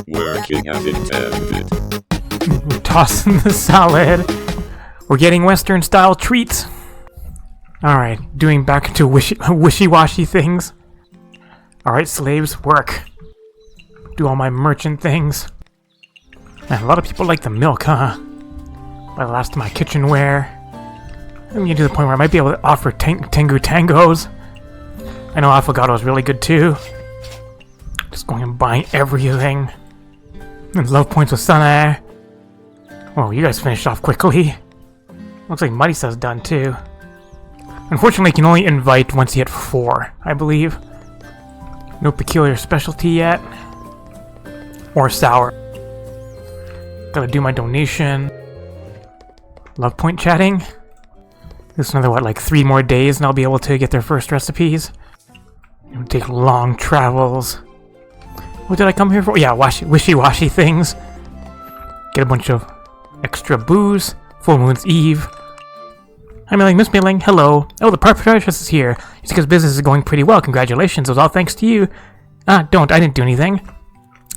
Working as intended. Tossing the salad. We're getting Western style treats. Alright, doing back to wishy-washy things. Alright, slaves, work. Do all my merchant things. Man, a lot of people like the milk, huh? By the last of my kitchenware. I'm getting to the point where I might be able to offer Tengu Tangos. I know Affogato is really good too. Just going and buying everything. And love points with Sanae. Whoa, you guys finished off quickly. Looks like Marisa's done too. Unfortunately, you can only invite once you hit 4, I believe. No peculiar specialty yet. Or sour. Gotta do my donation. Love point chatting. This is another, what, like 3 more days and I'll be able to get their first recipes. It would take long travels. What did I come here for? Yeah, wishy-washy things. Get a bunch of extra booze. Full Moon's Eve. I'm Meiling, Miss Meiling, hello. Oh, the Parpatricious is here. Izakaya's business is going pretty well, congratulations, it was all thanks to you. I didn't do anything.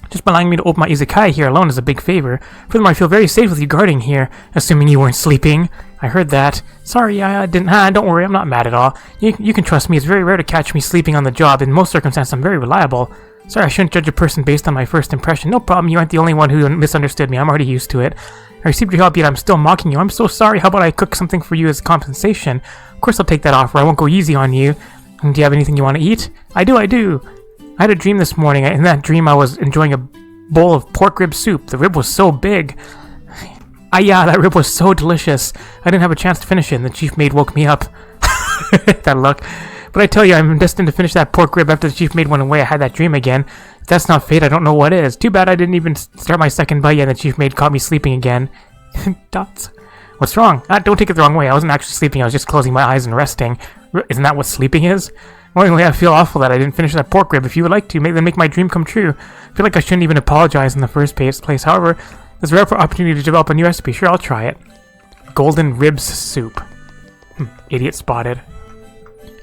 Just by allowing me to open my Izakaya here alone is a big favor. Furthermore, I feel very safe with you guarding here, assuming you weren't sleeping. I heard that. Sorry, I didn't. Don't worry, I'm not mad at all. You can trust me, it's very rare to catch me sleeping on the job. In most circumstances, I'm very reliable. Sorry, I shouldn't judge a person based on my first impression. No problem, you aren't the only one who misunderstood me, I'm already used to it. I received your help, yet I'm still mocking you. I'm so sorry. How about I cook something for you as compensation? Of course I'll take that offer. I won't go easy on you. And do you have anything you want to eat? I do. I had a dream this morning. In that dream, I was enjoying a bowl of pork rib soup. The rib was so big. Yeah, that rib was so delicious. I didn't have a chance to finish it, and the chief maid woke me up. That luck. But I tell you, I'm destined to finish that pork rib after the chief maid went away. I had that dream again. If that's not fate, I don't know what is. Too bad I didn't even start my second bite yet, and the chief maid caught me sleeping again. Dots. What's wrong? Don't take it the wrong way. I wasn't actually sleeping. I was just closing my eyes and resting. Isn't that what sleeping is? Well, anyway, I feel awful that I didn't finish that pork rib. If you would like to, then make my dream come true. I feel like I shouldn't even apologize in the first place. However, there's a rare opportunity to develop a new recipe. Sure, I'll try it. Golden ribs soup. Idiot spotted.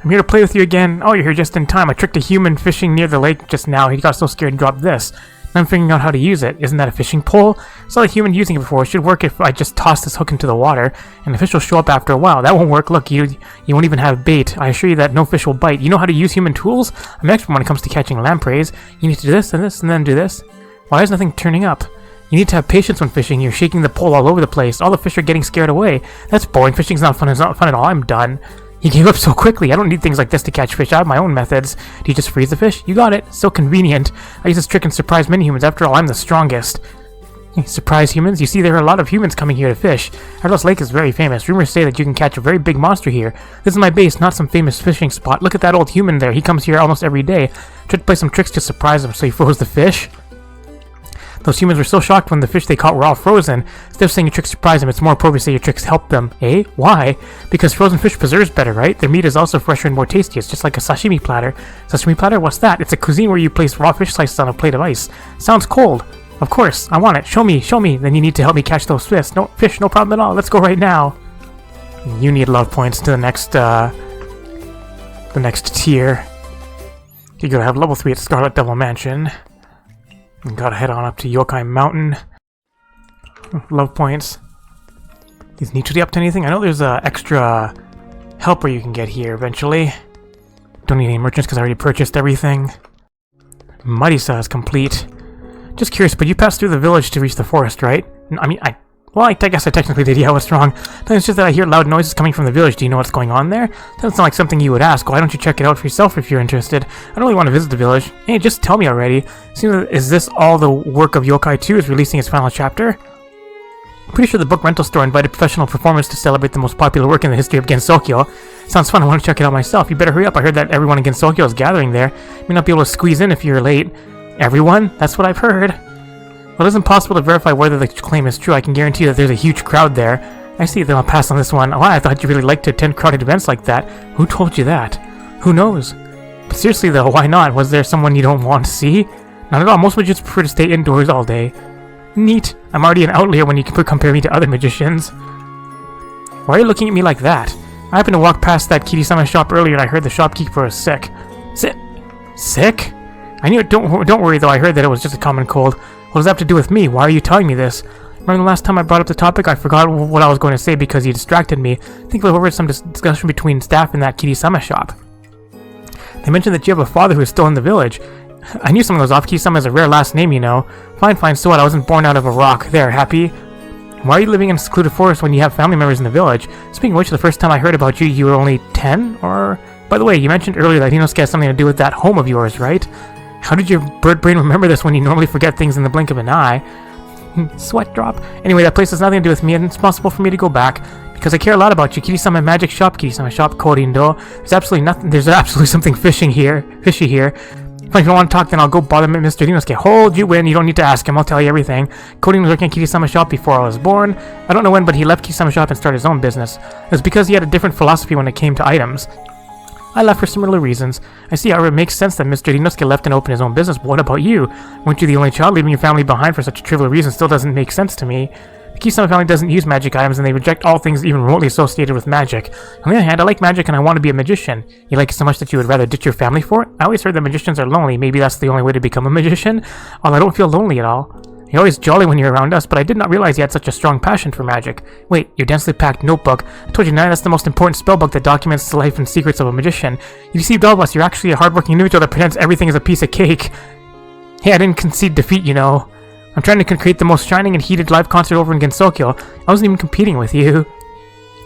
I'm here to play with you again. Oh, you're here just in time. I tricked a human fishing near the lake just now. He got so scared and dropped this. Now I'm figuring out how to use it. Isn't that a fishing pole? I saw a human using it before. It should work if I just toss this hook into the water, and the fish will show up after a while. That won't work. Look, you won't even have bait. I assure you that no fish will bite. You know how to use human tools? I'm an expert when it comes to catching lampreys. You need to do this and this and then do this. Why is nothing turning up? You need to have patience when fishing. You're shaking the pole all over the place. All the fish are getting scared away. That's boring. Fishing's not fun. It's not fun at all. I'm done. He gave up so quickly. I don't need things like this to catch fish. I have my own methods. Do you just freeze the fish? You got it. So convenient. I use this trick and surprise many humans. After all, I'm the strongest. Surprise humans? You see, there are a lot of humans coming here to fish. Ardos Lake is very famous. Rumors say that you can catch a very big monster here. This is my base, not some famous fishing spot. Look at that old human there. He comes here almost every day. Tried to play some tricks to surprise him, so he froze the fish. Those humans were so shocked when the fish they caught were all frozen. Instead of saying your tricks surprised them, it's more appropriate to say your tricks helped them. Eh? Why? Because frozen fish preserves better, right? Their meat is also fresher and more tasty. It's just like a sashimi platter. Sashimi platter? What's that? It's a cuisine where you place raw fish slices on a plate of ice. Sounds cold. Of course. I want it. Show me. Then you need to help me catch those fish. No problem at all. Let's go right now. You need love points to the next tier. You gotta have level 3 at Scarlet Devil Mansion. Gotta head on up to Yokai Mountain. Love points. Is Nichiri up to anything? I know there's a extra helper you can get here eventually. Don't need any merchants because I already purchased everything. Marisa is complete. Just curious, but you passed through the village to reach the forest, right? I guess I technically did. Yeah, what's wrong? It's just that I hear loud noises coming from the village. Do you know what's going on there? Doesn't sound like something you would ask. Why don't you check it out for yourself if you're interested? I don't really want to visit the village. Hey, just tell me already. Is this all the work of Yokai 2 is releasing its final chapter? I'm pretty sure the book rental store invited professional performers to celebrate the most popular work in the history of Gensokyo. Sounds fun. I want to check it out myself. You better hurry up. I heard that everyone in Gensokyo is gathering there. You may not be able to squeeze in if you're late. Everyone? That's what I've heard. Well, it isn't possible to verify whether the claim is true. I can guarantee that there's a huge crowd there. I see, then I'll pass on this one. Oh, I thought you really liked to attend crowded events like that. Who told you that? Who knows? But seriously though, why not? Was there someone you don't want to see? Not at all. Most magicians prefer to stay indoors all day. Neat. I'm already an outlier when you compare me to other magicians. Why are you looking at me like that? I happened to walk past that Kiri-sama shop earlier and I heard the shopkeeper was sick. Sick? I I knew it. Don't worry, though. I heard that it was just a common cold. What does that have to do with me? Why are you telling me this? Remember the last time I brought up the topic? I forgot what I was going to say because you distracted me. I think we overheard some discussion between staff in that Kiri-sama shop. They mentioned that you have a father who is still in the village. I knew something was off. Kiri-sama is a rare last name, you know. Fine, so what? I wasn't born out of a rock. There, happy? Why are you living in a secluded forest when you have family members in the village? Speaking of which, the first time I heard about you, you were only 10? Or... By the way, you mentioned earlier that Inosuke has something to do with that home of yours, right? How did your bird brain remember this when you normally forget things in the blink of an eye? Sweat drop. Anyway, that place has nothing to do with me, and it's possible for me to go back, because I care a lot about you. Kiri-sama Magic Shop, Kiri-sama Shop, Korindo. There's absolutely something fishy here. If you don't want to talk, then I'll go bother Mr. Inosuke. Hold you in, you don't need to ask him, I'll tell you everything. Cody was working at Kiri-sama Shop before I was born. I don't know when, but he left Kiri-sama Shop and started his own business. It was because he had a different philosophy when it came to items. I left for similar reasons. I see how it makes sense that Mr. Inosuke left and opened his own business, but what about you? Weren't you the only child? Leaving your family behind for such a trivial reason still doesn't make sense to me. The Kiri-sama family doesn't use magic items, and they reject all things even remotely associated with magic. On the other hand, I like magic and I want to be a magician. You like it so much that you would rather ditch your family for it? I always heard that magicians are lonely. Maybe that's the only way to become a magician? Although I don't feel lonely at all. You're always jolly when you're around us, but I did not realize you had such a strong passion for magic. Wait, your densely packed notebook. I told you now that's the most important spellbook that documents the life and secrets of a magician. You deceived all of us. You're actually a hardworking individual that pretends everything is a piece of cake. Hey, I didn't concede defeat, you know. I'm trying to create the most shining and heated live concert over in Gensokyo. I wasn't even competing with you.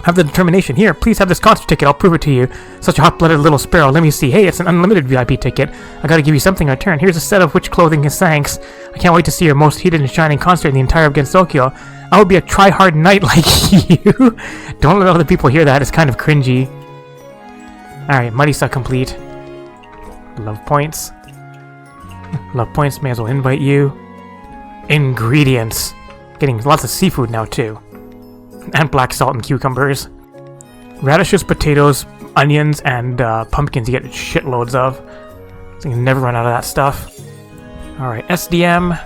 I have the determination. Here, please have this concert ticket. I'll prove it to you. Such a hot-blooded little sparrow. Let me see. Hey, it's an unlimited VIP ticket. I gotta give you something in return. Here's a set of which clothing is thanks. I can't wait to see your most heated and shining concert in the entire of Gensokyo. I would be a try-hard knight like you. Don't let other people hear that. It's kind of cringy. Alright, Marisa complete. Love points. Love points. May as well invite you. Ingredients. Getting lots of seafood now, too. And black salt and cucumbers. Radishes, potatoes, onions, and pumpkins you get shitloads of. So you can never run out of that stuff. Alright, SDM.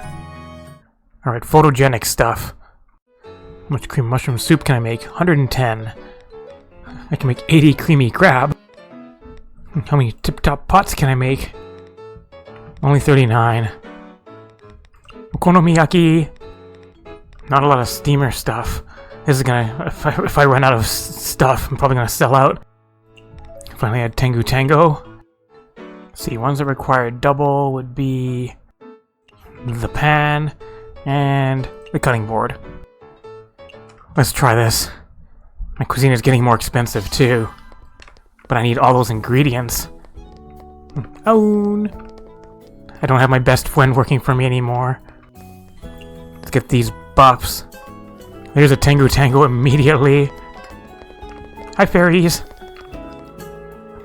Alright, photogenic stuff. How much cream mushroom soup can I make? 110. I can make 80 creamy crab. How many tip-top pots can I make? Only 39. Okonomiyaki. Not a lot of steamer stuff. This is gonna... If I run out of stuff, I'm probably gonna sell out. Finally had Tengu Tango. Let's see, ones that require double would be... the pan and the cutting board. Let's try this. My cuisine is getting more expensive too. But I need all those ingredients. Own! I don't have my best friend working for me anymore. Let's get these buffs. There's a Tengu Tango immediately. Hi, fairies.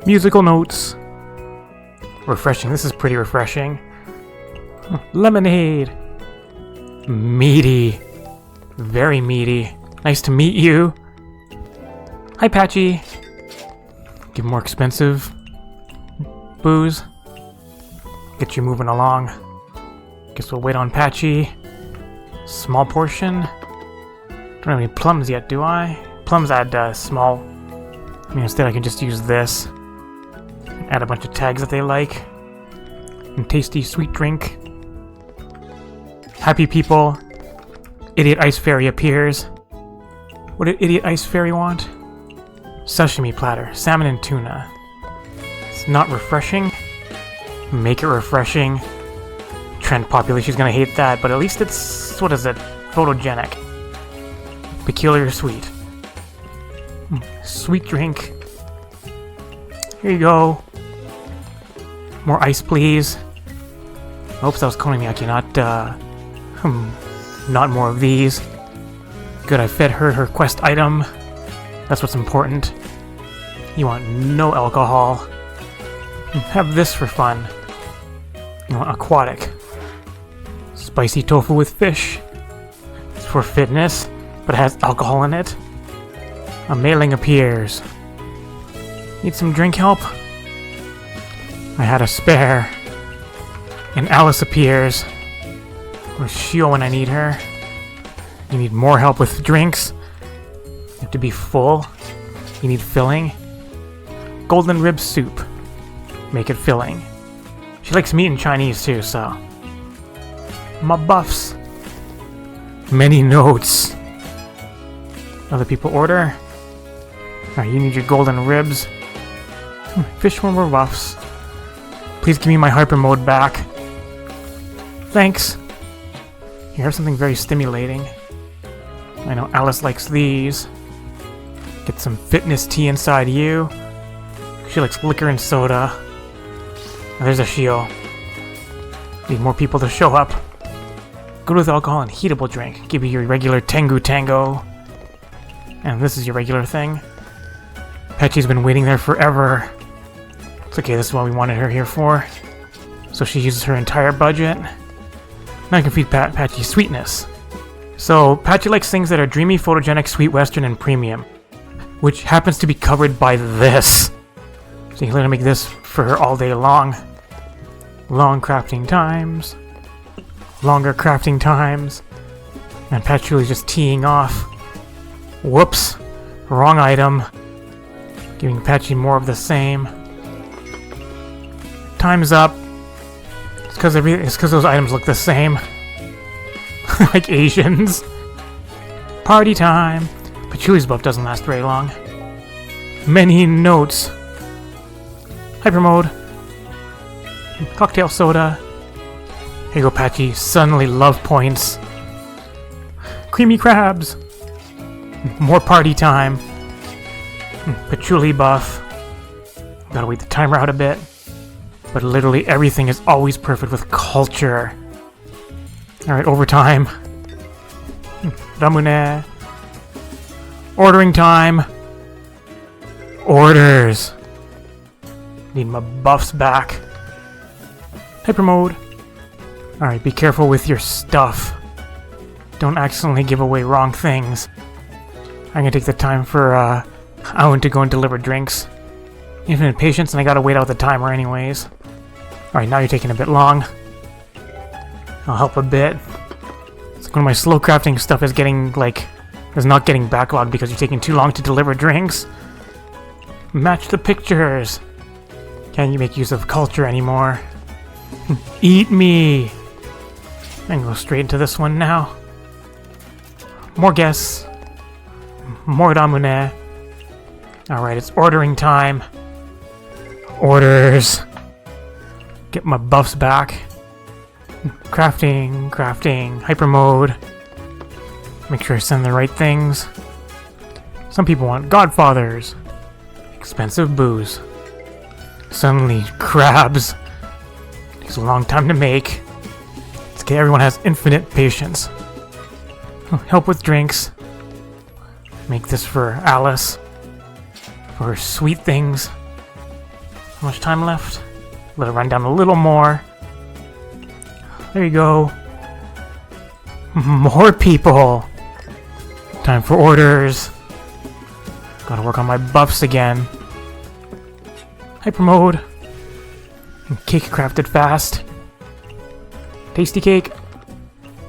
Musical notes. Refreshing. This is pretty refreshing. Lemonade. Meaty. Very meaty. Nice to meet you. Hi, Patchy. Give more expensive booze. Get you moving along. Guess we'll wait on Patchy. Small portion. Don't have any plums yet, do I? Plums add small. I mean, instead I can just use this. Add a bunch of tags that they like. And tasty sweet drink. Happy people. Idiot Ice Fairy appears. What did Idiot Ice Fairy want? Sashimi platter. Salmon and tuna. It's not refreshing. Make it refreshing. Trend popular. She's gonna hate that, but at least it's... what is it? Photogenic. Peculiar sweet. Sweet drink. Here you go. More ice, please. Oops, that was Konomiyaki, not more of these. Good, I fed her quest item. That's what's important. You want no alcohol. Have this for fun. You want aquatic. Spicy tofu with fish. It's for fitness, but it has alcohol in it. A Meiling appears. Need some drink help? I had a spare. And Alice appears. Where's Shio when I need her? You need more help with drinks? You have to be full? You need filling? Golden rib soup. Make it filling. She likes meat and Chinese too, so. My buffs. Many notes. Other people order. Alright, you need your golden ribs. Fish one more buffs. Please give me my hyper mode back. Thanks. You have something very stimulating. I know Alice likes these. Get some fitness tea inside you. She likes liquor and soda. And there's a Shio. Need more people to show up. Good with alcohol and heatable drink. Give you your regular Tengu Tango. And this is your regular thing. Patchy's been waiting there forever. It's okay, this is what we wanted her here for. So she uses her entire budget. Now I can feed Patchy sweetness. So, Patchy likes things that are dreamy, photogenic, sweet, western, and premium. Which happens to be covered by this. So you can let her make this for her all day long. Long crafting times. Longer crafting times. And Patchouli's just teeing off. Whoops. Wrong item. Giving Patchy more of the same. Time's up. It's because those items look the same. Like Asians. Party time. Patchouli's buff doesn't last very long. Many notes. Hyper mode. Cocktail soda. Here you go, Patchy. Suddenly love points. Creamy crabs. More party time. Patchouli buff. Gotta wait the timer out a bit. But literally everything is always perfect with culture. Alright, overtime. Ramune. Ordering time. Orders. Need my buffs back. Hyper mode. Alright, be careful with your stuff. Don't accidentally give away wrong things. I'm gonna take the time for Owen to go and deliver drinks. Infinite patience, and I gotta wait out the timer anyways. Alright, now you're taking a bit long. I'll help a bit. It's like when my slow crafting stuff is getting, is not getting backlogged because you're taking too long to deliver drinks. Match the pictures. Can't you make use of culture anymore? Eat me! I can go straight into this one now. More guests. More Ramune. Alright, it's ordering time. Orders. Get my buffs back. Crafting, hyper mode. Make sure I send the right things. Some people want Godfathers. Expensive booze. Suddenly, crabs. Takes a long time to make. It's okay, everyone has infinite patience. Help with drinks. Make this for Alice. For her sweet things. How much time left? Let it run down a little more. There you go. More people. Time for orders. Gotta work on my buffs again. Hyper mode. Cake crafted fast. Tasty cake.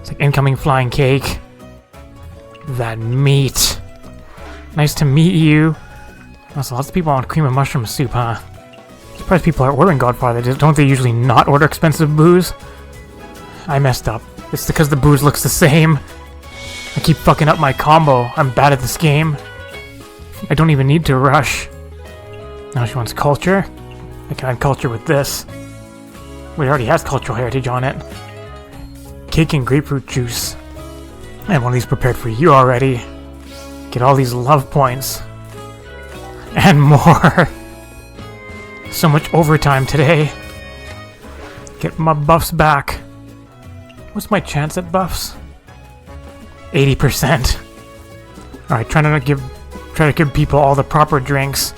It's like incoming flying cake. That meat. Nice to meet you. Also, lots of people want cream and mushroom soup, huh? Surprised people are ordering Godfather. Don't they usually not order expensive booze? I messed up. It's because the booze looks the same. I keep fucking up my combo. I'm bad at this game. I don't even need to rush. Now she wants culture. I can add culture with this. It already has cultural heritage on it. Cake and grapefruit juice. I have one of these prepared for you already. Get all these love points. And more. So much overtime today. Get my buffs back. What's my chance at buffs? 80%. Alright, try to give people all the proper drinks.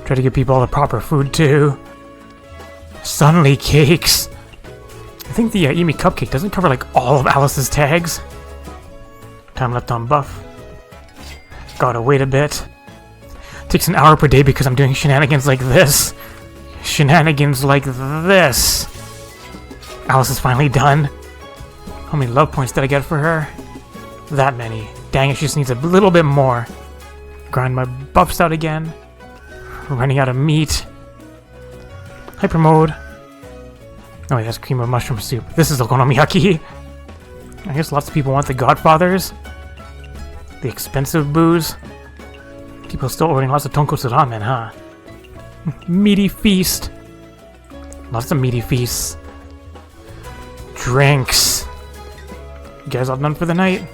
Try to give people all the proper food too. Suddenly cakes. I think the Eat Me Cupcake doesn't cover all of Alice's tags. Time left on buff. Gotta wait a bit. Takes an hour per day because I'm doing shenanigans like this. Shenanigans like this. Alice is finally done. How many love points did I get for her? That many. Dang it, she just needs a little bit more. Grind my buffs out again. Running out of meat. Hyper mode. Oh, wait, that's cream of mushroom soup. This is okonomiyaki. I guess lots of people want the Godfathers. The expensive booze. People still ordering lots of tonkotsu ramen, huh? Meaty feast. Lots of meaty feasts. Drinks. You guys all done for the night?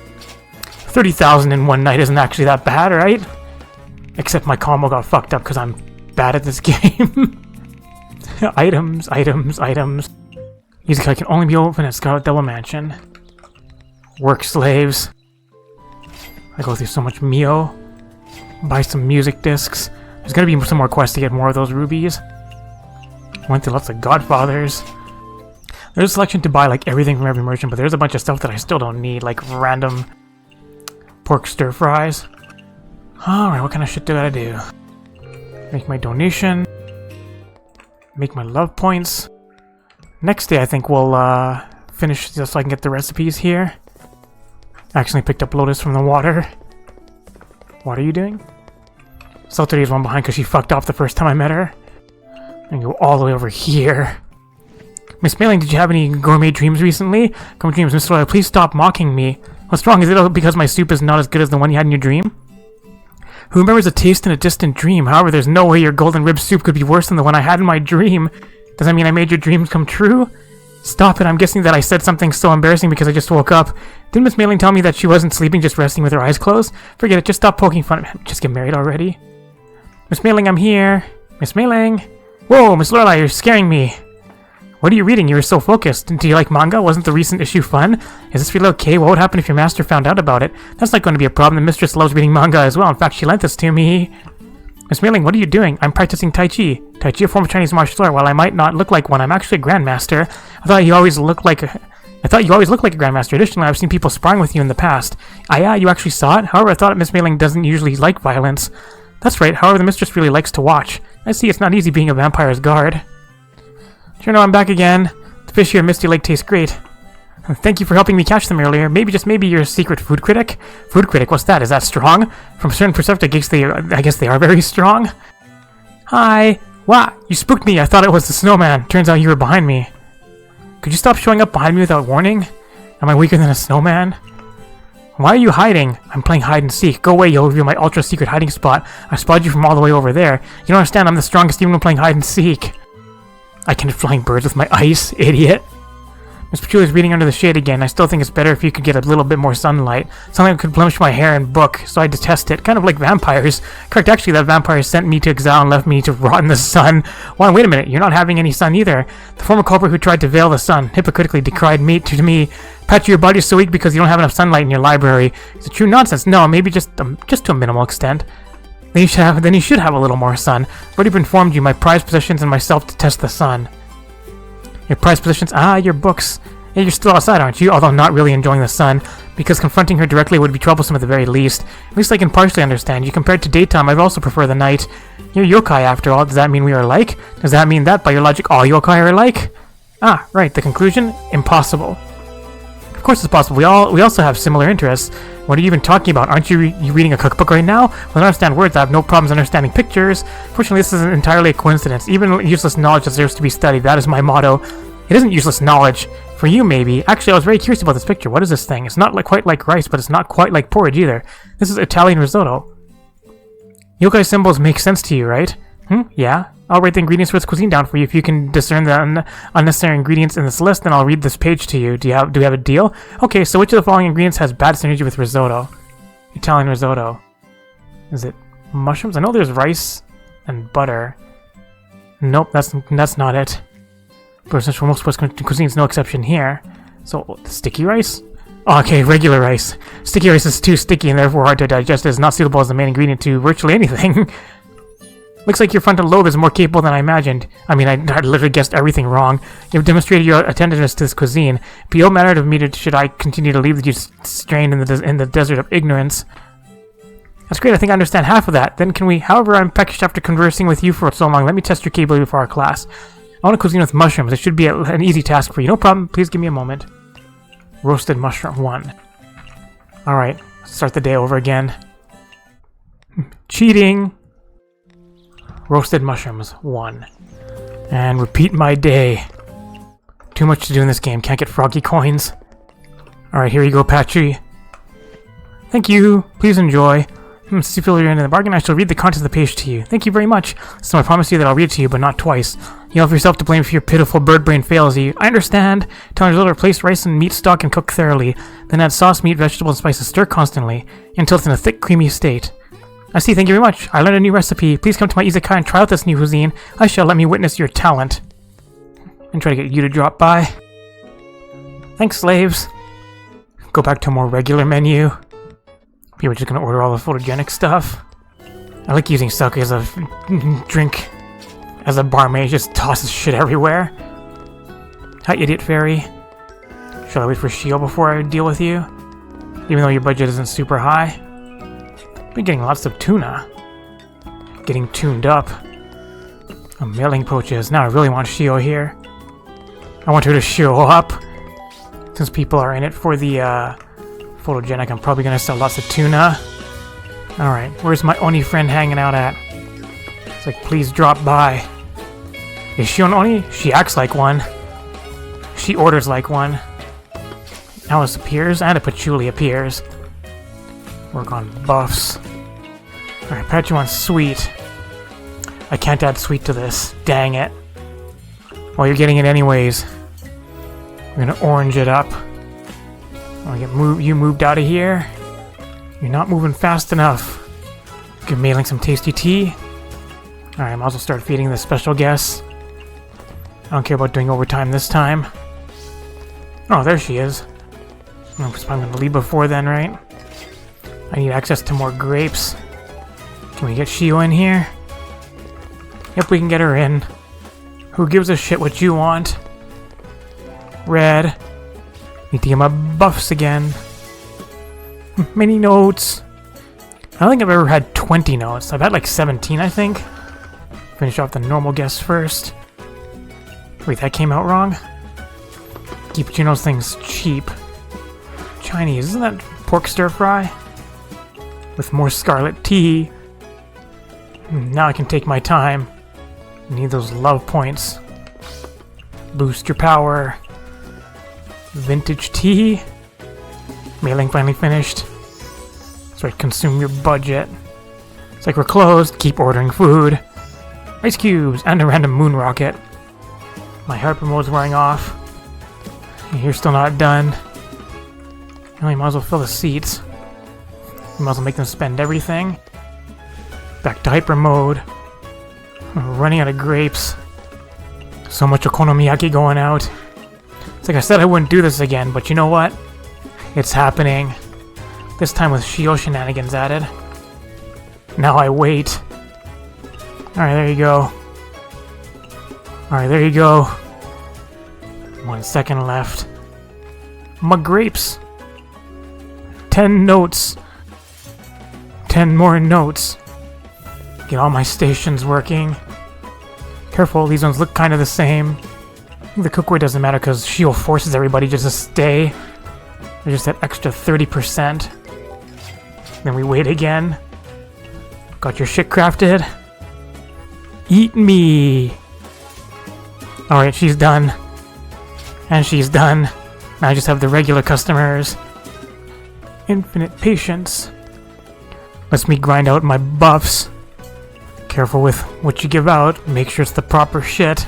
30,000 in one night isn't actually that bad, right? Except my combo got fucked up because I'm bad at this game. Items, items, items. Izakaya can only be open at Scarlet Devil Mansion. Work slaves. I go through so much Mio. Buy some music discs. There's gonna be some more quests to get more of those rubies. Went through lots of Godfathers. There's a selection to buy like everything from every merchant, but there's a bunch of stuff that I still don't need, like random pork stir fries. Alright, what kind of shit do I gotta do? Make my donation. Make my love points. Next day I think we'll finish just so I can get the recipes here. Accidentally picked up Lotus from the water. What are you doing? Saltery is one behind because she fucked off the first time I met her. And go all the way over here. Miss Meiling, did you have any gourmet dreams recently? Gourmet dreams, Mr. Loyal, please stop mocking me. What's wrong? Is it because my soup is not as good as the one you had in your dream? Who remembers a taste in a distant dream? However, there's no way your golden rib soup could be worse than the one I had in my dream. Does that mean I made your dreams come true? Stop it, I'm guessing that I said something so embarrassing because I just woke up. Didn't Miss Meiling tell me that she wasn't sleeping, just resting with her eyes closed? Forget it, just stop poking fun at me. Just get married already. Miss Meiling, I'm here. Miss Meiling. Whoa, Miss Lorelai, you're scaring me. What are you reading? You were so focused. Do you like manga? Wasn't the recent issue fun? Is this really okay? What would happen if your master found out about it? That's not going to be a problem. The mistress loves reading manga as well. In fact, she lent this to me. Miss Meiling, what are you doing? I'm practicing Tai Chi. Tai Chi, a form of Chinese martial art. While I might not look like one, I'm actually a grandmaster. I thought you always looked like a grandmaster. Additionally, I've seen people sparring with you in the past. Ah, yeah, you actually saw it? However, I thought Miss Meiling doesn't usually like violence. That's right. However, the mistress really likes to watch. I see it's not easy being a vampire's guard. Cirno, I'm back again. The fish here at Misty Lake taste great. Thank you for helping me catch them earlier. Maybe, just maybe, you're a secret food critic? Food critic? What's that? Is that strong? From a certain perspective, I guess they are very strong. Hi. What? You spooked me. I thought it was the snowman. Turns out you were behind me. Could you stop showing up behind me without warning? Am I weaker than a snowman? Why are you hiding? I'm playing hide and seek. Go away, you'll reveal my ultra secret hiding spot. I spotted you from all the way over there. You don't understand, I'm the strongest even when playing hide and seek. I can hit flying birds with my ice, idiot. Miss Patchouli is reading under the shade again. I still think it's better if you could get a little bit more sunlight. Sunlight could blemish my hair and book, so I detest it. Kind of like vampires. Correct, actually, that vampire sent me to exile and left me to rot in the sun. Why, wait a minute, you're not having any sun either. The former culprit who tried to veil the sun hypocritically decried me to me. Patch, your body is so weak because you don't have enough sunlight in your library. Is it true nonsense? No, maybe just to a minimal extent. Then you should have a little more sun. I've already informed you, my prized possessions and myself detest the sun. Your prized possessions? Ah, your books. Yeah, you're still outside, aren't you? Although not really enjoying the sun, because confronting her directly would be troublesome at the very least. At least I can partially understand you. Compared to daytime, I'd also prefer the night. You're yokai, after all. Does that mean we are alike? Does that mean that, by your logic, all yokai are alike? Ah, right. The conclusion? Impossible. Of course it's possible. We also have similar interests. What are you even talking about? Aren't you reading a cookbook right now? When I understand words, I have no problems understanding pictures. Fortunately, this isn't entirely a coincidence. Even useless knowledge deserves to be studied. That is my motto. It isn't useless knowledge. For you, maybe. Actually, I was very curious about this picture. What is this thing? It's not quite like rice, but it's not quite like porridge either. This is Italian risotto. Yokai symbols make sense to you, right? Yeah. I'll write the ingredients for this cuisine down for you. If you can discern the unnecessary ingredients in this list, then I'll read this page to you. Do we have a deal? Okay, so which of the following ingredients has bad synergy with risotto? Italian risotto. Is it mushrooms? I know there's rice and butter. Nope, that's not it. But essentially for most Western cuisines, no exception here. So, sticky rice? Oh, okay, regular rice. Sticky rice is too sticky and therefore hard to digest. It is not suitable as the main ingredient to virtually anything. Looks like your frontal lobe is more capable than I imagined. I mean, I literally guessed everything wrong. You have demonstrated your attentiveness to this cuisine. But no matter of me should I continue to leave you strained in the desert of ignorance. That's great, I think I understand half of that. Then can we, however, I'm peckish after conversing with you for so long. Let me test your capability before our class. I want a cuisine with mushrooms. It should be an easy task for you. No problem, please give me a moment. Roasted mushroom 1. Alright, start the day over again. Cheating! Roasted mushrooms 1. And repeat my day. Too much to do in this game. Can't get froggy coins. Alright, here you go, Patchouli. Thank you. Please enjoy. Since you feel you're in the bargain, I shall read the contents of the page to you. Thank you very much. So I promise you that I'll read it to you, but not twice. You have yourself to blame if your pitiful bird brain fails you. I understand. Tell your little replace rice and meat stock and cook thoroughly. Then add sauce, meat, vegetables, and spices. Stir constantly until it's in a thick, creamy state. I see. Thank you very much. I learned a new recipe. Please come to my Izakaya and try out this new cuisine. I shall let me witness your talent. And try to get you to drop by. Thanks, slaves. Go back to a more regular menu. People are just gonna order all the photogenic stuff. I like using sake as a drink. As a barmaid, just tosses shit everywhere. Hi, idiot fairy. Should I wait for Shio before I deal with you? Even though your budget isn't super high. Been getting lots of tuna. Getting tuned up. Mailing poaches. Now I really want Shio here. I want her to show up. Since people are in it for the photogenic, I'm probably gonna sell lots of tuna. Alright, where's my Oni friend hanging out at? It's like, please drop by. Is she an Oni? She acts like one. She orders like one. Alice appears, and a Patchouli appears. Work on buffs. Alright, Patchouli wants sweet. I can't add sweet to this. Dang it. Well, you're getting it anyways. We're gonna orange it up. You moved out of here. You're not moving fast enough. Give Meiling some tasty tea. Alright, I might as well start feeding the special guests. I don't care about doing overtime this time. Oh, there she is. I'm gonna leave before then, right? I need access to more grapes. Can we get Shio in here? Yep, we can get her in. Who gives a shit what you want? Red. Need to get my buffs again. Many notes. I don't think I've ever had 20 notes. I've had like 17, I think. Finish off the normal guests first. Wait, that came out wrong? Keep Juno's things cheap. Chinese, isn't that pork stir fry? With more scarlet tea. Now I can take my time. Need those love points. Boost your power. Vintage tea. Mailing finally finished. So I consume your budget. It's like we're closed. Keep ordering food. Ice cubes and a random moon rocket. My hyper mode's wearing off. And you're still not done. I might as well fill the seats. Might as well make them spend everything. Back to hyper mode. I'm running out of grapes. So much okonomiyaki going out. It's like I said I wouldn't do this again, but you know what? It's happening. This time with Shio shenanigans added. Now I wait. Alright, there you go. Alright, there you go. 1 second left. My grapes. 10 notes. 10 more notes. Get all my stations working. Careful, these ones look kind of the same. The cookware doesn't matter because Shio forces everybody just to stay. They're just that extra 30%. Then we wait again. Got your shit crafted. Eat me. Alright, she's done. And she's done. Now I just have the regular customers. Infinite patience. Lets me grind out my buffs. Careful with what you give out. Make sure it's the proper shit.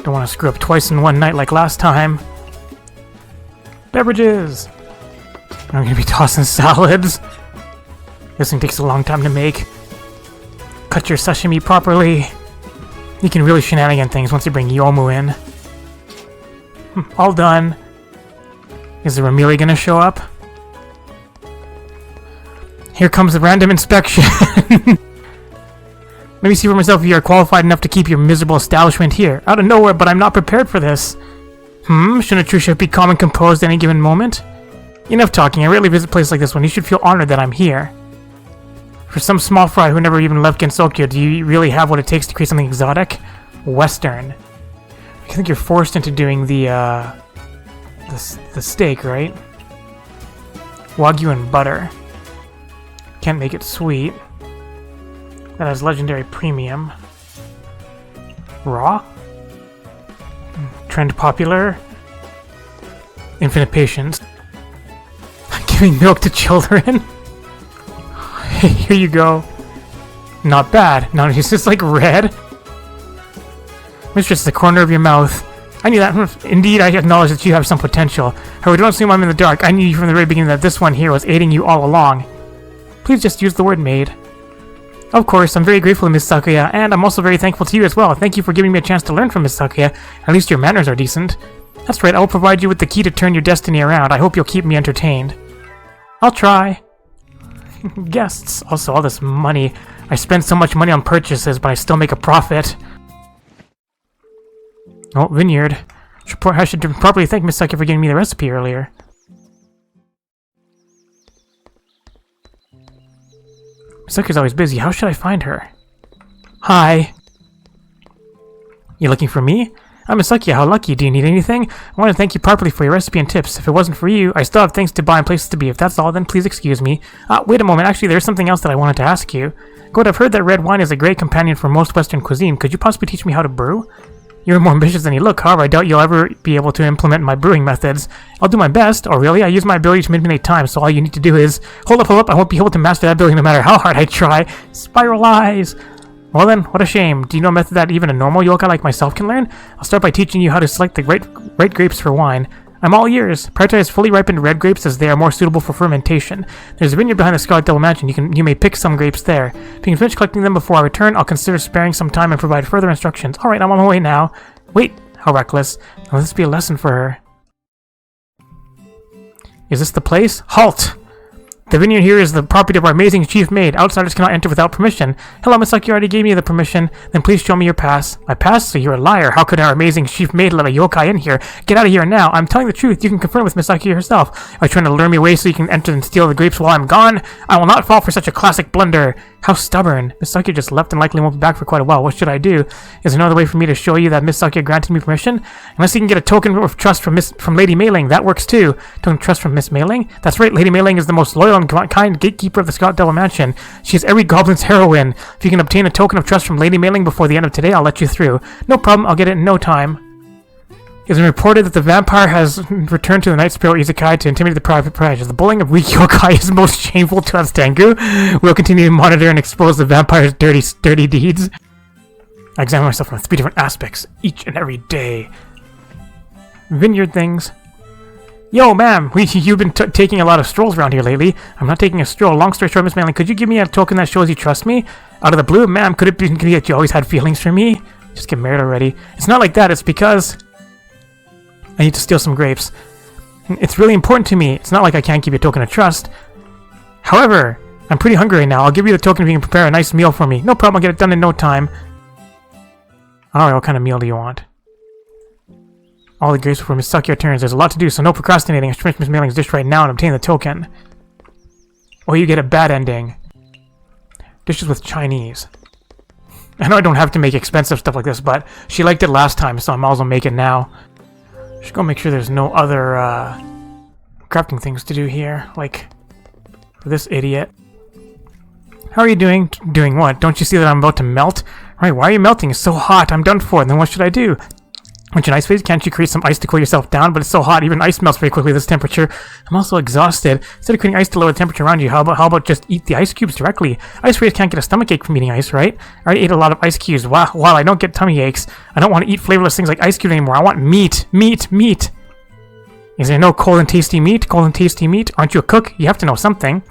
Don't want to screw up twice in one night like last time. Beverages! I'm gonna be tossing salads. This thing takes a long time to make. Cut your sashimi properly. You can really shenanigan things once you bring Yomu in. All done. Is the Ramili gonna show up? Here comes the random inspection. Let me see for myself if you are qualified enough to keep your miserable establishment here. Out of nowhere, but I'm not prepared for this. Shouldn't a true chef be calm and composed at any given moment? Enough talking. I rarely visit a place like this one. You should feel honored that I'm here. For some small fry who never even left Gensokyo, do you really have what it takes to create something exotic? Western. I think you're forced into doing the steak, right? Wagyu and butter. Can't make it sweet. That has legendary premium. Raw? trend popular. Infinite patience. Giving milk to children. Here you go. Not bad. No, it's just like red. Mistress, the corner of your mouth. I knew that. Indeed, I acknowledge that you have some potential. However, don't assume I'm in the dark. I knew you from the very beginning that this one here was aiding you all along. Please just use the word maid. Of course, I'm very grateful to Miss Izakaya, and I'm also very thankful to you as well. Thank you for giving me a chance to learn from Miss Izakaya. At least your manners are decent. That's right, I will provide you with the key to turn your destiny around. I hope you'll keep me entertained. I'll try. Guests. Also, all this money. I spend so much money on purchases, but I still make a profit. Oh, vineyard. I should properly thank Miss Izakaya for giving me the recipe earlier. Miss Izakaya's always busy. How should I find her? Hi. You looking for me? I'm Miss Izakaya. How lucky. Do you need anything? I want to thank you properly for your recipe and tips. If it wasn't for you, I still have things to buy and places to be. If that's all, then please excuse me. Wait a moment. Actually, there's something else that I wanted to ask you. Good, I've heard that red wine is a great companion for most Western cuisine. Could you possibly teach me how to brew? You're more ambitious than you look. However, I doubt you'll ever be able to implement my brewing methods. I'll do my best. Oh, really? I use my ability to manipulate time, so all you need to do is... Hold up. I won't be able to master that ability no matter how hard I try. Spiralize! Well then, what a shame. Do you know a method that even a normal yokai like myself can learn? I'll start by teaching you how to select the right grapes for wine. I'm all ears. Prioritize fully ripened red grapes as they are more suitable for fermentation. There's a vineyard behind the Scarlet Devil Mansion. You may pick some grapes there. If you can finish collecting them before I return, I'll consider sparing some time and provide further instructions. Alright, I'm on my way now. Wait, how reckless. Now this be a lesson for her. Is this the place? Halt! The vineyard here is the property of our amazing chief maid. Outsiders cannot enter without permission. Hello, Miss Izakaya already gave me the permission. Then please show me your pass. My pass? So you're a liar. How could our amazing chief maid let a yokai in here? Get out of here now. I'm telling the truth. You can confirm with Miss Izakaya herself. Are you trying to lure me away so you can enter and steal the grapes while I'm gone? I will not fall for such a classic blunder. How stubborn. Miss Izakaya just left and likely won't be back for quite a while. What should I do? Is there no other way for me to show you that Miss Izakaya granted me permission? Unless you can get a token of trust from Lady Meiling. That works too. Token of trust from Miss Meiling? That's right. Lady Meiling is the most loyal and kind gatekeeper of the Scarlet Devil Mansion. She is every goblin's heroine. If you can obtain a token of trust from Lady Meiling before the end of today, I'll let you through. No problem. I'll get it in no time. It has been reported that the vampire has returned to the Night Sparrow Izakaya to intimidate the private privateers. The bullying of weak yokai is most shameful to us, Tengu. We'll continue to monitor and expose the vampire's dirty deeds. I examine myself from 3 different aspects, each and every day. Vineyard things. Yo, ma'am, you've been taking a lot of strolls around here lately. I'm not taking a stroll. Long story short, Miss Meiling, could you give me a token that shows you trust me? Out of the blue, ma'am, could it be that you always had feelings for me? Just get married already. It's not like that, it's because... I need to steal some grapes. It's really important to me. It's not like I can't give you a token of trust. However, I'm pretty hungry right now. I'll give you the token if you can prepare a nice meal for me. No problem, I'll get it done in no time. Alright, what kind of meal do you want? All the grapes before Miss Izakaya returns. There's a lot to do, so no procrastinating. I should finish Miss Meiling's dish right now and obtain the token. Or you get a bad ending. Dishes with Chinese. I know I don't have to make expensive stuff like this, but she liked it last time, so I might as well make it now. Just go make sure there's no other crafting things to do here, like for this idiot. How are you doing? Doing what? Don't you see that I'm about to melt? Right, why are you melting? It's so hot. I'm done for. Then what should I do? Aren't you an ice face? Can't you create some ice to cool yourself down? But it's so hot, even ice melts very quickly at this temperature. I'm also exhausted. Instead of creating ice to lower the temperature around you, how about just eat the ice cubes directly? Ice rays can't get a stomach ache from eating ice, right? I already ate a lot of ice cubes. While I don't get tummy aches, I don't want to eat flavorless things like ice cubes anymore. I want meat. Meat. Is there no cold and tasty meat? Cold and tasty meat? Aren't you a cook? You have to know something.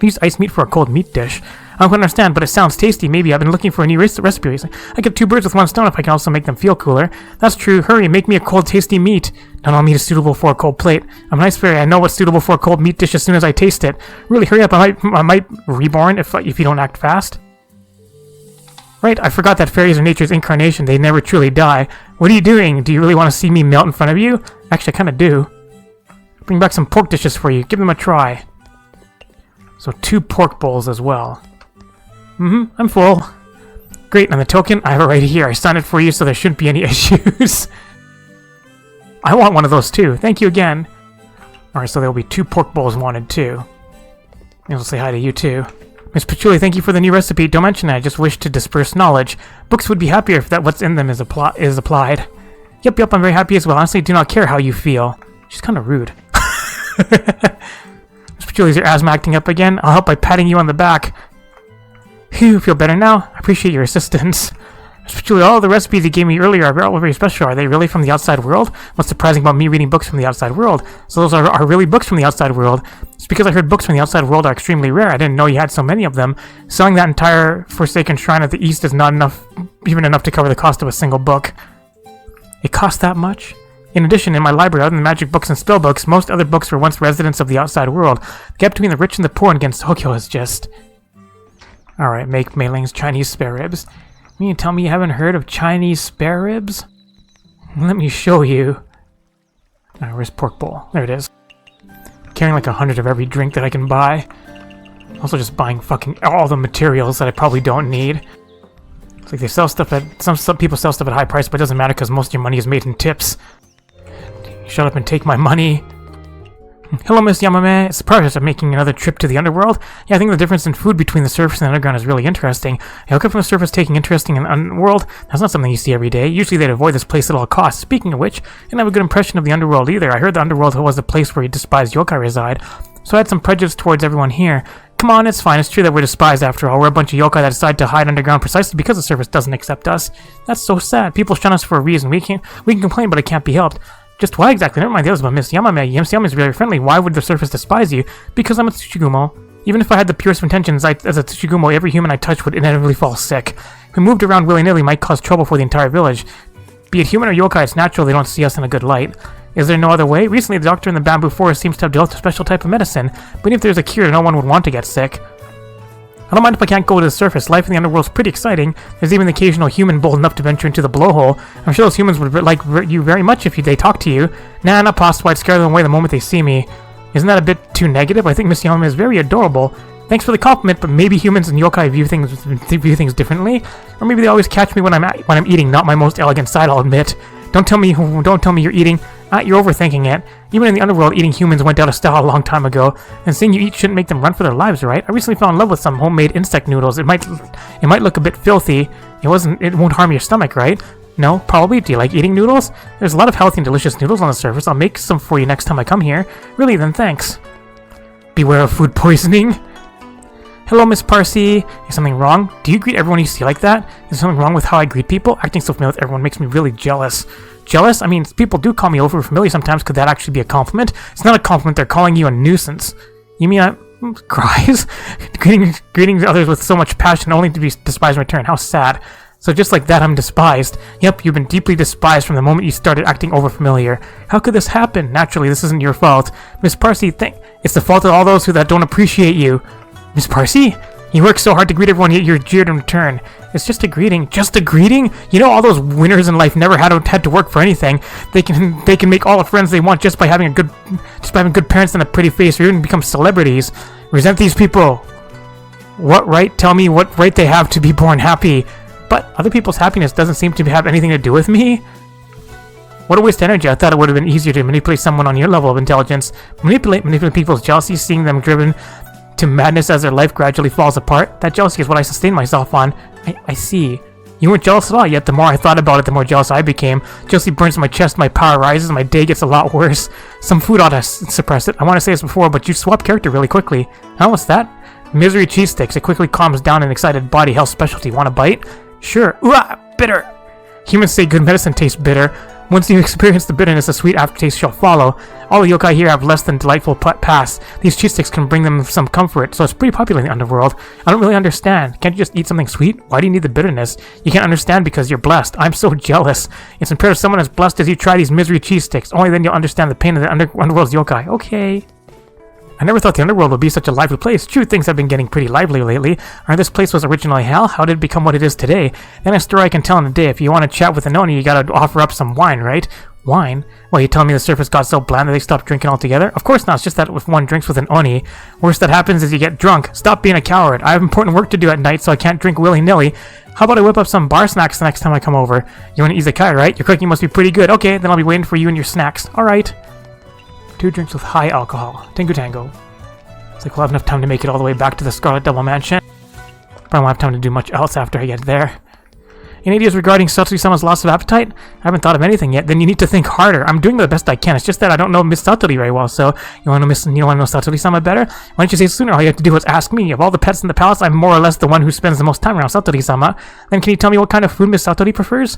Use ice meat for a cold meat dish. I don't understand, but it sounds tasty. Maybe I've been looking for a new recipe recently. I get 2 birds with 1 stone if I can also make them feel cooler. That's true. Hurry, make me a cold, tasty meat. Not all meat is suitable for a cold plate. I'm a nice fairy. I know what's suitable for a cold meat dish as soon as I taste it. Really, hurry up. I might reborn if you don't act fast. Right, I forgot that fairies are nature's incarnation. They never truly die. What are you doing? Do you really want to see me melt in front of you? Actually, I kind of do. Bring back some pork dishes for you. Give them a try. So 2 pork bowls as well. I'm full. Great, and the token, I have it right here. I signed it for you, so there shouldn't be any issues. I want one of those too. Thank you again. Alright, so there will be 2 pork bowls wanted too. Maybe I'll say hi to you too. Miss Patchouli, thank you for the new recipe. Don't mention it, I just wish to disperse knowledge. Books would be happier if that what's in them is applied. Yep, I'm very happy as well. Honestly, do not care how you feel. She's kind of rude. Miss Patchouli, is your asthma acting up again? I'll help by patting you on the back. Phew, feel better now? I appreciate your assistance. Miss Patchouli, all the recipes you gave me earlier are all very special. Are they really from the outside world? What's surprising about me reading books from the outside world? So those are really books from the outside world. It's because I heard books from the outside world are extremely rare. I didn't know you had so many of them. Selling that entire Forsaken Shrine at the East is not enough, even enough to cover the cost of a single book. It cost that much? In addition, in my library, other than magic books and spell books, most other books were once residents of the outside world. The gap between the rich and the poor against Tokyo is just... Alright, make Meiling's Chinese spare ribs. You tell me you haven't heard of Chinese spare ribs? Let me show you. Where's pork bowl? There it is. Carrying like 100 of every drink that I can buy. Also just buying fucking all the materials that I probably don't need. It's like they sell stuff at... Some people sell stuff at high price, but it doesn't matter because most of your money is made in tips. Shut up and take my money. Hello, Miss Yamame. It's the progress of making another trip to the underworld. Yeah, I think the difference in food between the surface and the underground is really interesting. I look up from the surface taking interesting in the underworld. That's not something you see every day. Usually they'd avoid this place at all costs. Speaking of which, I didn't have a good impression of the underworld either. I heard the underworld was the place where despised yokai reside, so I had some prejudice towards everyone here. Come on, it's fine. It's true that we're despised after all. We're a bunch of yokai that decide to hide underground precisely because the surface doesn't accept us. That's so sad. People shun us for a reason. We can complain, but it can't be helped. Just why exactly? Never mind the others about Miss Yamame. Miss Yamame is very friendly. Why would the surface despise you? Because I'm a Tsuchigumo. Even if I had the purest of intentions, as a Tsuchigumo, every human I touch would inevitably fall sick. If we moved around willy-nilly, might cause trouble for the entire village. Be it human or yokai, it's natural they don't see us in a good light. Is there no other way? Recently, the doctor in the bamboo forest seems to have developed a special type of medicine. But if there's a cure, no one would want to get sick. I don't mind if I can't go to the surface. Life in the underworld's pretty exciting. There's even the occasional human bold enough to venture into the blowhole. I'm sure those humans would like you very much if they talk to you. Nah, not possible. I'd scare them away the moment they see me. Isn't that a bit too negative? I think Miss Yamame is very adorable. Thanks for the compliment, but maybe humans and yokai view things differently, or maybe they always catch me when I'm eating. Not my most elegant side, I'll admit. Don't tell me you're eating. You're overthinking it. Even in the underworld, eating humans went out of style a long time ago, and seeing you eat shouldn't make them run for their lives, right? I recently fell in love with some homemade insect noodles. It might look a bit filthy. It won't harm your stomach, right? No, probably. Do you like eating noodles? There's a lot of healthy and delicious noodles on the surface. I'll make some for you next time I come here. Really, then thanks. Beware of food poisoning. Hello, Miss Parsi. Is something wrong? Do you greet everyone you see like that? Is something wrong with how I greet people? Acting so familiar with everyone makes me really jealous. Jealous? I mean, people do call me over familiar sometimes. Could that actually be a compliment? It's not a compliment. They're calling you a nuisance. You mean I... cries? greeting others with so much passion only to be despised in return. How sad. So just like that, I'm despised. Yep, you've been deeply despised from the moment you started acting over-familiar. How could this happen? Naturally, this isn't your fault. Miss Parsi, it's the fault of all those that don't appreciate you. Miss Parsi? You work so hard to greet everyone, yet you're jeered in return. It's just a greeting. Just a greeting? You know, all those winners in life never had to work for anything. They can make all the friends they want just by having good parents and a pretty face, or even become celebrities. Resent these people. What right? Tell me what right they have to be born happy. But other people's happiness doesn't seem to have anything to do with me. What a waste of energy. I thought it would have been easier to manipulate someone on your level of intelligence. Manipulate people's jealousy, seeing them driven to madness as their life gradually falls apart. That jealousy is what I sustain myself on. I see. You weren't jealous at all, yet the more I thought about it, the more jealous I became. Jealousy burns my chest, my power rises, my day gets a lot worse. Some food ought to suppress it. I want to say this before, but you swap character really quickly. Huh, what's that? Misery cheese sticks. It quickly calms down an excited body. Health specialty. Want a bite? Sure. Ooh, bitter. Humans say good medicine tastes bitter. Once you experience the bitterness, a sweet aftertaste shall follow. All the yokai here have less than delightful past. These cheese sticks can bring them some comfort, so it's pretty popular in the underworld. I don't really understand. Can't you just eat something sweet? Why do you need the bitterness? You can't understand because you're blessed. I'm so jealous. It's imperative someone as blessed as you try these misery cheese sticks. Only then you'll understand the pain of the underworld's yokai. Okay. I never thought the underworld would be such a lively place. True, things have been getting pretty lively lately. This place was originally hell. How did it become what it is today? Then a story I can tell in a day. If you want to chat with an Oni, you gotta offer up some wine, right? Wine? Well, you telling me the surface got so bland that they stopped drinking altogether? Of course not. It's just that if one drinks with an Oni, worst that happens is you get drunk. Stop being a coward. I have important work to do at night, so I can't drink willy-nilly. How about I whip up some bar snacks the next time I come over? You want an Izakaya, right? Your cooking must be pretty good. Okay, then I'll be waiting for you and your snacks. Alright. 2 drinks with high alcohol. Tango tango. It's like we'll have enough time to make it all the way back to the Scarlet Double Mansion. But I won't have time to do much else after I get there. Any ideas regarding Satori-sama's loss of appetite? I haven't thought of anything yet. Then you need to think harder. I'm doing the best I can. It's just that I don't know Miss Satori very well, so you want to know Satori-sama better? Why don't you say sooner? All you have to do is ask me. Of all the pets in the palace, I'm more or less the one who spends the most time around Satori-sama. Then can you tell me what kind of food Miss Satori prefers?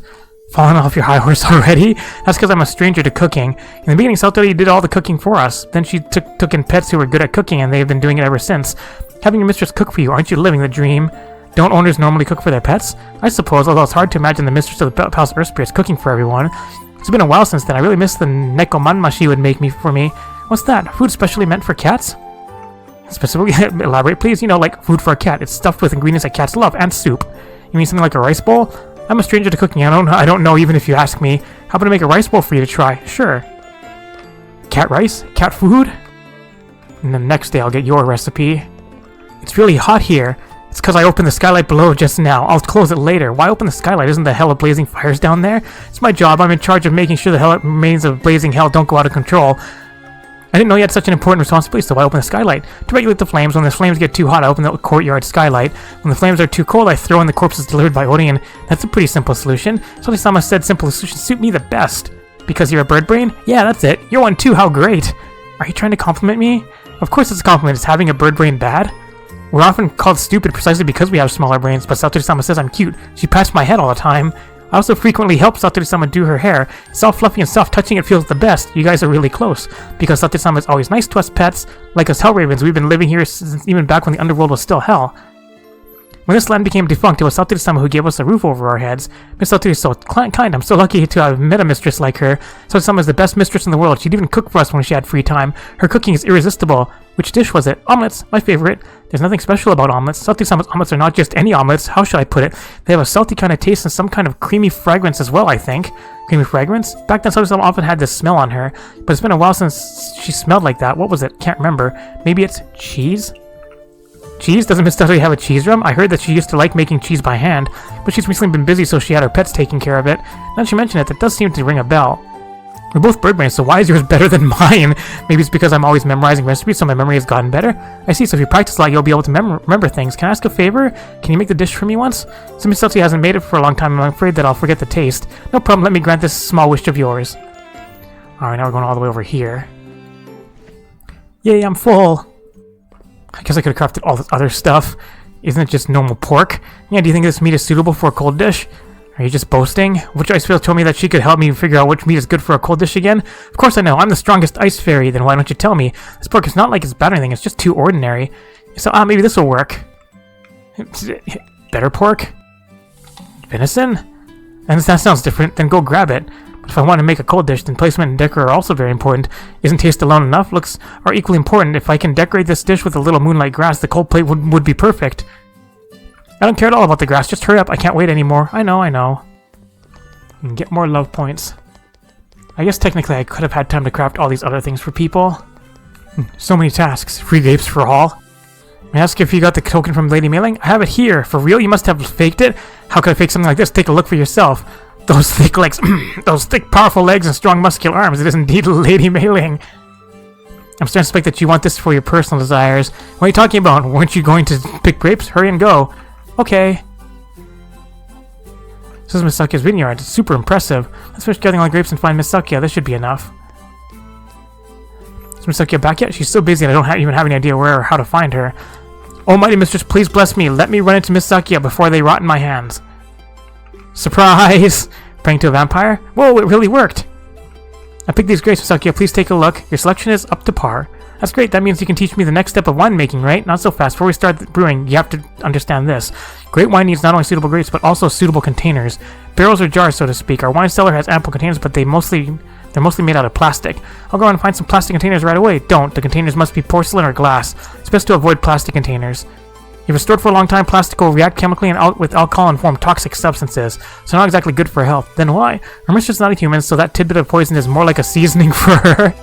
Fallen off your high horse already? That's because I'm a stranger to cooking. In the beginning, Satori did all the cooking for us. Then she took in pets who were good at cooking, and they've been doing it ever since. Having your mistress cook for you, aren't you living the dream? Don't owners normally cook for their pets? I suppose, although it's hard to imagine the mistress of the Palace of Earth Spirits cooking for everyone. It's been a while since then. I really miss the nekomanma she would make for me. What's that? Food specially meant for cats? Specifically, elaborate please. You know, like food for a cat. It's stuffed with ingredients that cats love, and soup. You mean something like a rice bowl? I'm a stranger to cooking. I don't know even if you ask me. How about I make a rice bowl for you to try? Sure. Cat rice? Cat food? And the next day I'll get your recipe. It's really hot here. It's because I opened the skylight below just now. I'll close it later. Why open the skylight? Isn't the hell of blazing fires down there? It's my job. I'm in charge of making sure the remains of blazing hell don't go out of control. I didn't know you had such an important responsibility, so I opened the skylight. To regulate the flames, when the flames get too hot, I open the courtyard skylight. When the flames are too cold, I throw in the corpses delivered by Odin. That's a pretty simple solution. Satori-sama said simple solutions suit me the best. Because you're a bird brain? Yeah, that's it. You're one too, how great. Are you trying to compliment me? Of course it's a compliment. Is having a bird brain bad? We're often called stupid precisely because we have smaller brains, but Satori-sama says I'm cute. She pats my head all the time. I also frequently help Satori-sama do her hair. It's all fluffy and soft, touching it feels the best. You guys are really close. Because Satori-sama is always nice to us pets. Like us hell ravens, we've been living here since even back when the underworld was still hell. When this land became defunct, it was Satori-sama who gave us a roof over our heads. Miss Satori is so kind. I'm so lucky to have met a mistress like her. Satori-sama is the best mistress in the world. She'd even cook for us when she had free time. Her cooking is irresistible. Which dish was it? Omelets, my favorite. There's nothing special about omelets. Satori-sama's omelets are not just any omelets. How should I put it? They have a salty kind of taste and some kind of creamy fragrance as well, I think. Creamy fragrance? Back then, Satori-sama often had this smell on her, but it's been a while since she smelled like that. What was it? Can't remember. Maybe it's cheese? Cheese? Doesn't Miss Satori have a cheese room? I heard that she used to like making cheese by hand, but she's recently been busy, so she had her pets taking care of it. Now that you mention it, that does seem to ring a bell. We're both bird brains, so why is yours better than mine? Maybe it's because I'm always memorizing recipes, so my memory has gotten better. I see, so if you practice a lot, you'll be able to remember things. Can I ask a favor? Can you make the dish for me once? Since Miss Satori hasn't made it for a long time, I'm afraid that I'll forget the taste. No problem, let me grant this small wish of yours. Alright, now we're going all the way over here. Yay, I'm full! I guess I could have crafted all this other stuff. Isn't it just normal pork? Yeah, do you think this meat is suitable for a cold dish? Are you just boasting? Witch Ice Field told me that she could help me figure out which meat is good for a cold dish again. Of course I know, I'm the strongest ice fairy, then why don't you tell me? This pork is not like it's bad or anything, it's just too ordinary. So, maybe this will work. Better pork? Venison? And that sounds different, then go grab it. But if I want to make a cold dish, then placement and decor are also very important. Isn't taste alone enough? Looks are equally important. If I can decorate this dish with a little moonlight grass, the cold plate would be perfect. I don't care at all about the grass, just hurry up, I can't wait anymore. I know. You can get more love points. I guess technically I could have had time to craft all these other things for people. So many tasks. Free grapes for all. May I ask if you got the token from Lady Meiling? I have it here. For real? You must have faked it? How could I fake something like this? Take a look for yourself. Those thick legs, those thick powerful legs and strong muscular arms. It is indeed Lady Meiling. I'm starting to suspect that you want this for your personal desires. What are you talking about? Weren't you going to pick grapes? Hurry and go. Okay. This is Miss Sakia's vineyard. It's super impressive. Let's finish gathering all the grapes and find Miss Sakia. This should be enough. Is Miss Sakia back yet? She's so busy and I don't even have any idea where or how to find her. Almighty mistress, please bless me. Let me run into Miss Sakia before they rot in my hands. Surprise! Praying to a vampire? Whoa, it really worked! I picked these grapes, Miss Sakia. Please take a look. Your selection is up to par. That's great. That means you can teach me the next step of winemaking, right? Not so fast. Before we start brewing, you have to understand this. Great wine needs not only suitable grapes, but also suitable containers. Barrels or jars, so to speak. Our wine cellar has ample containers, but they're mostly made out of plastic. I'll go and find some plastic containers right away. Don't. The containers must be porcelain or glass. It's best to avoid plastic containers. If it's stored for a long time, plastic will react chemically and with alcohol and form toxic substances, so not exactly good for health. Then why? Our mistress is not a human, so that tidbit of poison is more like a seasoning for her.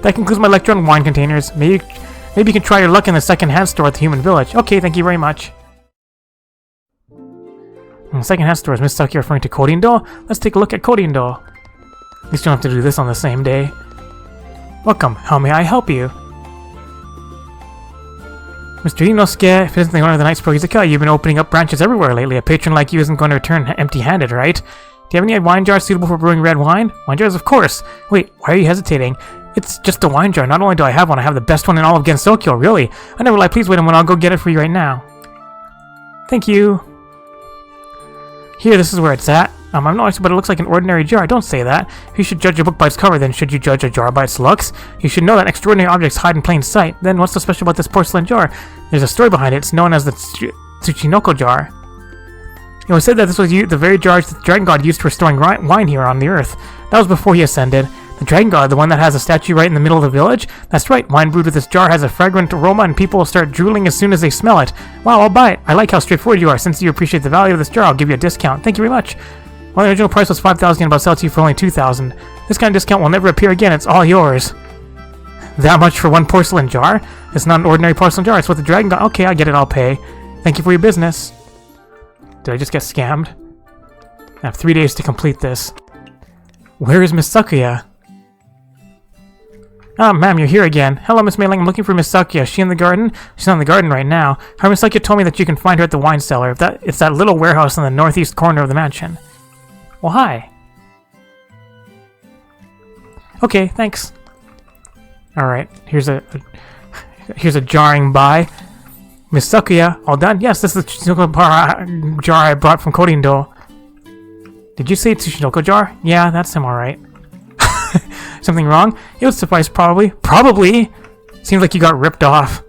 That concludes my lecture on wine containers. Maybe you can try your luck in the second-hand store at the human village. Okay, thank you very much. Second-hand store, is Miss Sakia referring to Korindo? Let's take a look at Korindo. At least you don't have to do this on the same day. Welcome, how may I help you? Mr. Inosuke, if it isn't the owner of the Night Spro Izakaya, you've been opening up branches everywhere lately. A patron like you isn't going to return empty-handed, right? Do you have any wine jars suitable for brewing red wine? Wine jars, of course. Wait, why are you hesitating? It's just a wine jar. Not only do I have one, I have the best one in all of Gensokyo, really. I never lie. Please wait a moment. I'll go get it for you right now. Thank you. Here, this is where it's at. I'm not sure, but it looks like an ordinary jar. Don't say that. If you should judge a book by its cover, then should you judge a jar by its looks? You should know that extraordinary objects hide in plain sight. Then what's so special about this porcelain jar? There's a story behind it. It's known as the Tsuchinoko jar. It was said that this was the very jar the dragon god used for storing wine here on the earth. That was before he ascended. The dragon god, the one that has a statue right in the middle of the village? That's right, wine brewed with this jar has a fragrant aroma and people will start drooling as soon as they smell it. Wow, I'll buy it. I like how straightforward you are. Since you appreciate the value of this jar, I'll give you a discount. Thank you very much. Well, the original price was 5,000 yen, but I'll sell it to you for only 2,000. This kind of discount will never appear again. It's all yours. That much for one porcelain jar? It's not an ordinary porcelain jar. It's what the dragon god... Okay, I get it. I'll pay. Thank you for your business. Did I just get scammed? I have 3 days to complete this. Where is Miss Sakuya? Ah, ma'am, you're here again. Hello, Miss Meiling. I'm looking for Miss Sakuya. Is she in the garden? She's not in the garden right now. Her Miss Sakuya told me that you can find her at the wine cellar. It's that little warehouse in the northeast corner of the mansion. Well, hi. Okay, thanks. Alright, here's a jarring buy. Miss Sakuya, all done? Yes, this is the Tsushinoko jar I brought from Korindo. Did you say Tsushinoko jar? Yeah, that's him, alright. Something wrong? It would suffice, probably. Probably! Seems like you got ripped off.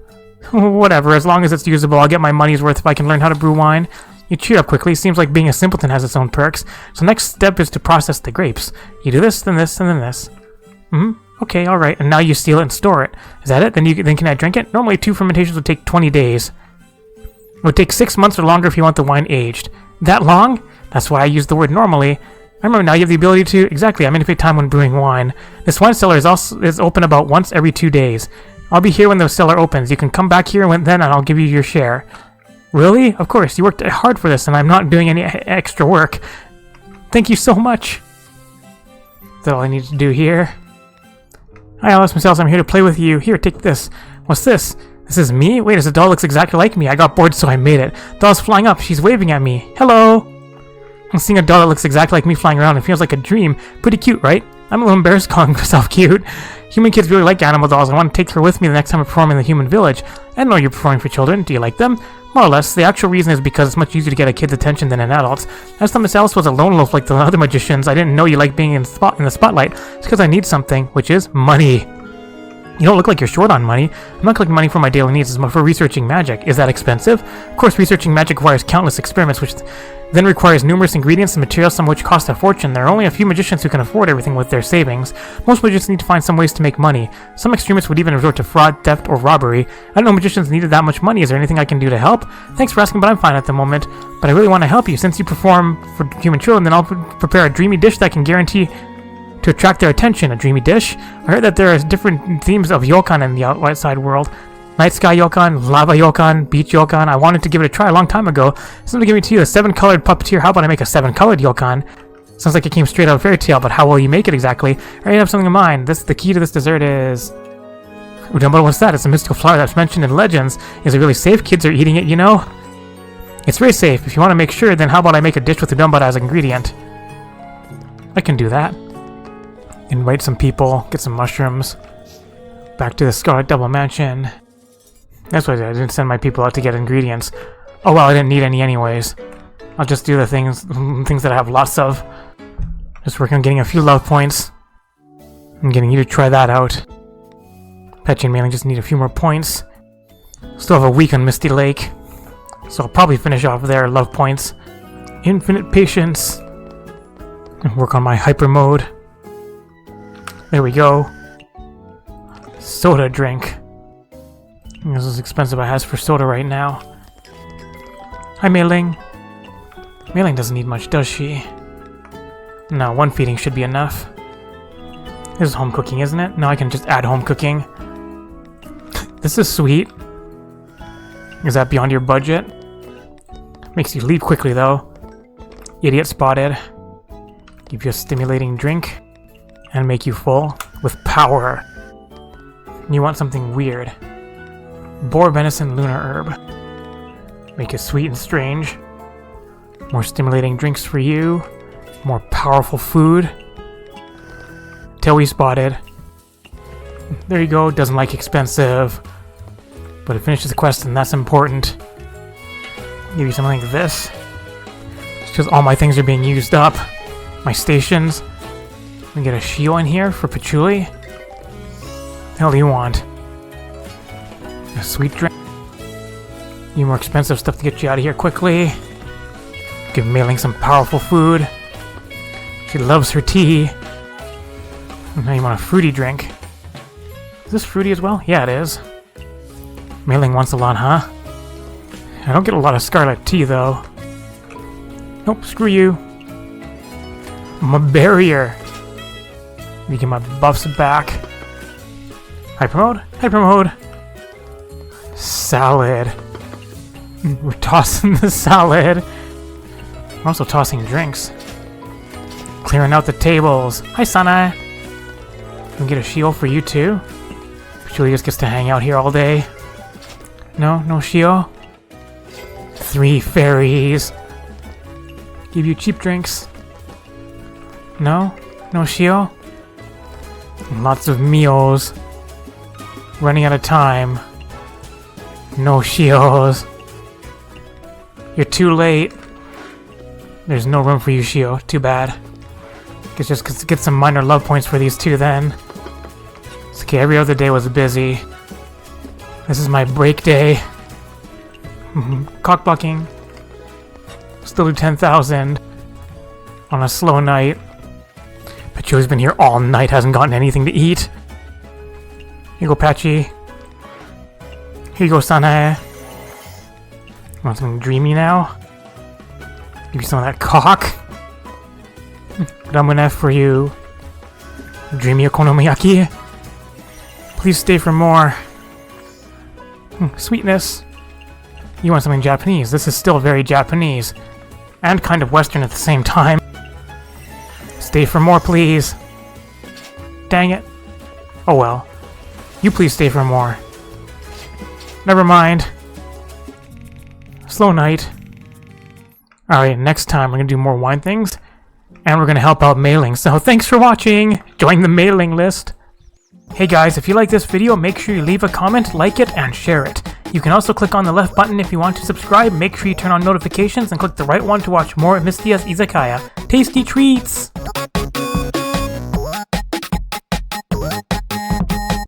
Whatever, as long as it's usable, I'll get my money's worth if I can learn how to brew wine. You cheer up quickly. Seems like being a simpleton has its own perks. So next step is to process the grapes. You do this, then this, and then this. Okay, alright. And now you seal it and store it. Is that it? Then can I drink it? Normally 2 fermentations would take 20 days. It would take 6 months or longer if you want the wine aged. That long? That's why I use the word normally. I remember now you have the ability to... Exactly, I manipulate time when brewing wine. This wine cellar is open about once every 2 days. I'll be here when the cellar opens. You can come back here then and I'll give you your share. Really? Of course, you worked hard for this and I'm not doing any extra work. Thank you so much. Is that all I need to do here? Hi Alice, Miss Alice, I'm here to play with you. Here, take this. What's this? This is me? Wait, this doll looks exactly like me. I got bored so I made it. Doll's flying up. She's waving at me. Hello! I'm seeing a doll that looks exactly like me flying around. It feels like a dream. Pretty cute, right? I'm a little embarrassed calling myself cute. Human kids really like animal dolls. I want to take her with me the next time I perform in the human village. I know you're performing for children. Do you like them? More or less. The actual reason is because it's much easier to get a kid's attention than an adult's. I just thought Miss Alice was a lone wolf like the other magicians. I didn't know you liked being in the spotlight. It's because I need something, which is money. You don't look like you're short on money. I'm not collecting money for my daily needs. It's more for researching magic. Is that expensive? Of course, researching magic requires countless experiments, which then requires numerous ingredients and materials, some of which cost a fortune. There are only a few magicians who can afford everything with their savings. Most magicians need to find some ways to make money. Some extremists would even resort to fraud, theft, or robbery. I don't know magicians needed that much money. Is there anything I can do to help? Thanks for asking, but I'm fine at the moment. But I really want to help you. Since you perform for human children, then I'll prepare a dreamy dish that can guarantee to attract their attention. A dreamy dish? I heard that there are different themes of yokan in the outside world. Night sky yokan, lava yokan, beach yokan. I wanted to give it a try a long time ago. Somebody gave me to you a 7-colored puppeteer. How about I make a 7-colored yokan? Sounds like it came straight out of fairy tale, but how will you make it exactly? I already have something in mind. The key to this dessert is... Udon, what's that? It's a mystical flower that's mentioned in legends. Is it really safe? Kids are eating it, you know? It's very safe. If you want to make sure, then how about I make a dish with udon as an ingredient? I can do that. Invite some people, get some mushrooms. Back to the Scarlet Double Mansion. That's why I didn't send my people out to get ingredients. Oh well, I didn't need any anyways. I'll just do the things that I have lots of. Just working on getting a few love points. I'm getting you to try that out. Patchouli and Meiling just need a few more points. Still have a week on Misty Lake. So I'll probably finish off their love points. Infinite patience. And work on my hyper mode. There we go. Soda drink. This is expensive I has for soda right now. Hi, Meiling. Meiling doesn't need much, does she? No, 1 feeding should be enough. This is home cooking, isn't it? No, I can just add home cooking. This is sweet. Is that beyond your budget? Makes you leave quickly, though. Idiot spotted. Give you a stimulating drink. And make you full with power. You want something weird. Boar venison lunar herb. Make it sweet and strange. More stimulating drinks for you. More powerful food. Till we spotted. There you go, doesn't like expensive. But it finishes the quest and that's important. Give you something like this. It's because all my things are being used up. My stations. We get a Shio in here for Patchouli. The hell do you want? A sweet drink. Need more expensive stuff to get you out of here quickly. Give Meiling some powerful food. She loves her tea. Now you want a fruity drink. Is this fruity as well? Yeah, it is. Meiling wants a lot, huh? I don't get a lot of scarlet tea, though. Nope, screw you. I'm a barrier. You get my buffs back. Hyper mode? Hyper mode! Salad. We're tossing the salad. We're also tossing drinks. Clearing out the tables. Hi, Sana. Can we get a Shio for you, too? Patchouli just gets to hang out here all day. No? No Shio? 3 fairies. Give you cheap drinks. No? No Shio? Lots of meals. Running out of time. No Shios. You're too late. There's no room for you, Shio. Too bad. Guess just get some minor love points for these two then. It's okay, every other day was busy. This is my break day. Cockblocking. Still do 10,000 on a slow night. Patchouli's been here all night, hasn't gotten anything to eat. Here you go, Patchy. Here you go, Sanae. Want something dreamy now? Give you some of that cock. But I'm gonna have for you. Dreamy okonomiyaki. Please stay for more. Sweetness. You want something Japanese. This is still very Japanese. And kind of Western at the same time. Stay for more, please. Dang it. Oh well. You please stay for more. Never mind. Slow night. Alright, next time we're gonna do more wine things. And we're gonna help out Meiling. So thanks for watching. Join the mailing list. Hey guys, if you like this video, make sure you leave a comment, like it, and share it. You can also click on the left button if you want to subscribe. Make sure you turn on notifications and click the right one to watch more Mystias Izakaya. Tasty treats!